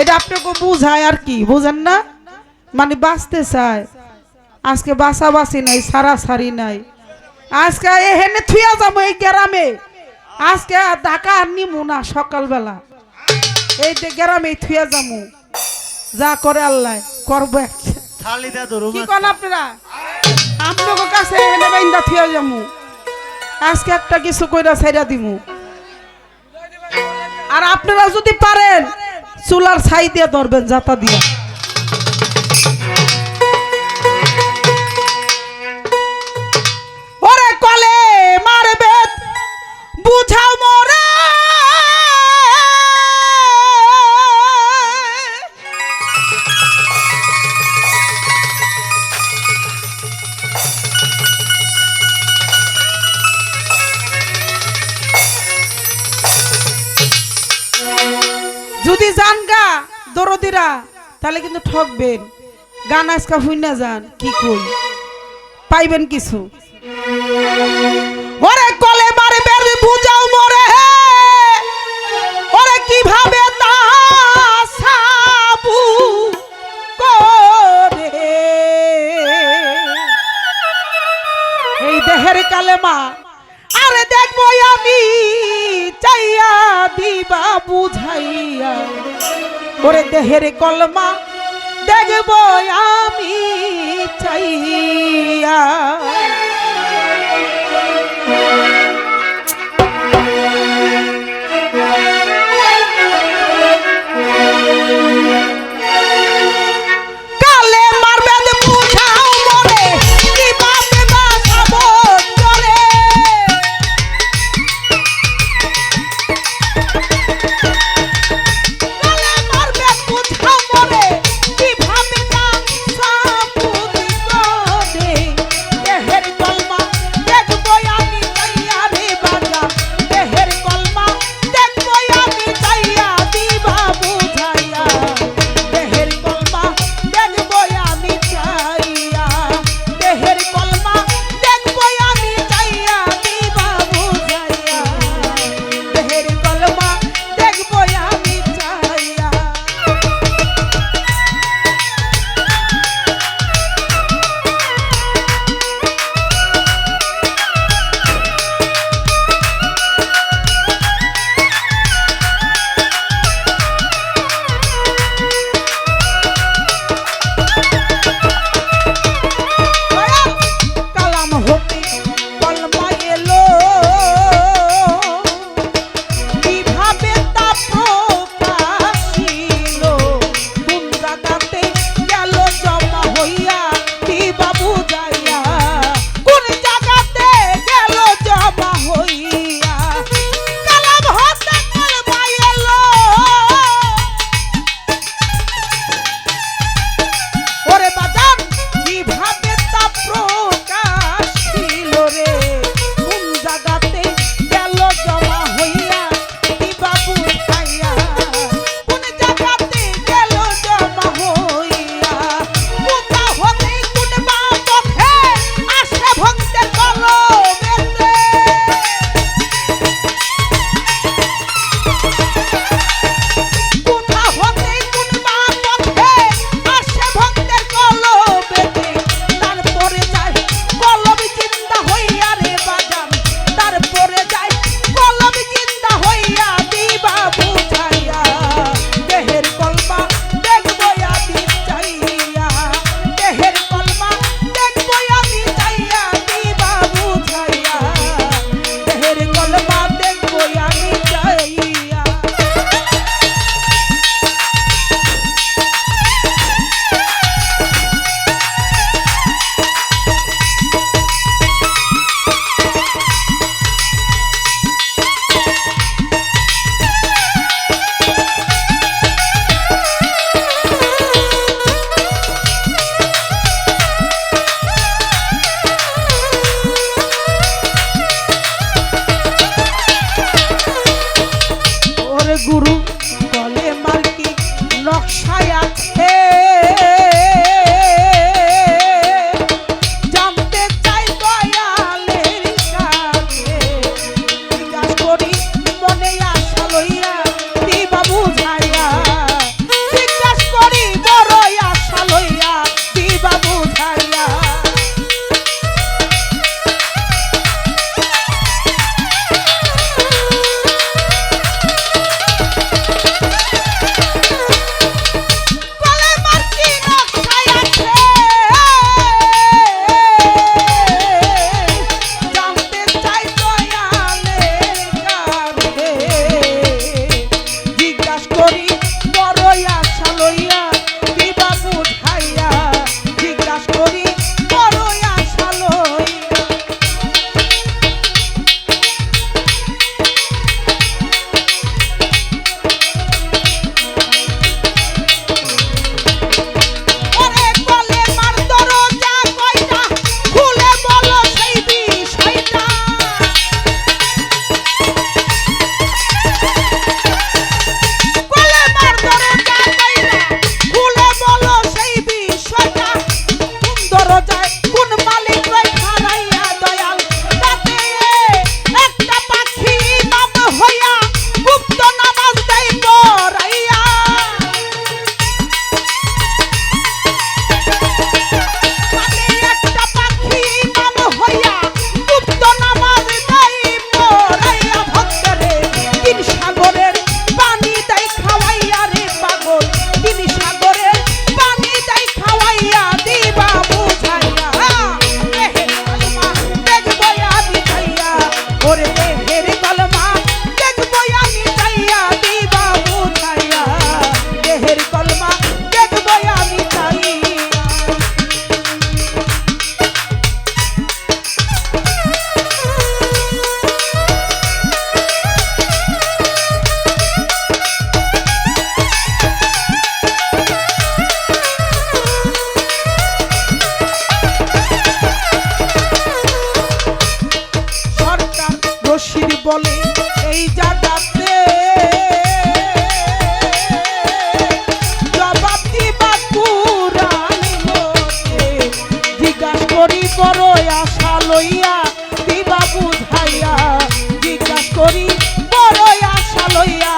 এটা আপনাকে বুঝায় আর কি, বুঝেন না? মানে বাঁচতে চায়। আজকে বাঁচাবাঁচি নাই, সারাসারি নাই। আজকে এখানে থুয়া যাবো এই গ্রামে, আজকে ঢাকা আর নিমু না। সকালবেলা এই যে গ্রামে থুয়া যাবো, যা করে আল্লাহ করবো। কি কোন আপনারা? আপনাদের কাছে এখানে বাইন্দা থুয়া যাবো, আজকে একটা কিছু কইরা ছাইরা দিমু। আর আপনারা যদি পারেন চুলার ছাই দিয়ে ধরবেন, জাতা দিয়া। ওরে কলে মারবে বুঝাও মোরে, যদি যান গা দরদিরা তাহলে কিন্তু ঠকবেন। গান আজকা শুনে যান, কি কই পাইবেন কিছু। ওরে কলে মারবে বুঝাও মোরে, ওরে কিভাবে সাবু করে এই দেহের কালেমা। আরে দেখবো আমি চাইয়া দিবা বুঝাইয়া, ওরে দেহের কলমা দেখবো আমি চাইয়া। গুরু বলে মার্কি নকশায় আছে, জানতে চাই দয়ালের কাছে, জিজ্ঞাসা করি মনে আশা লইয়া দিবা বুঝাইয়া, বলে এই জায়গাতে জবাব দিবা কুরআন মতে জিজ্ঞাসা করি বড় আশা লইয়া দিবা বুঝাইয়া জিজ্ঞাসা করি বড় আশা লইয়া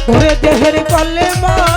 ওরে দেহের কলেমা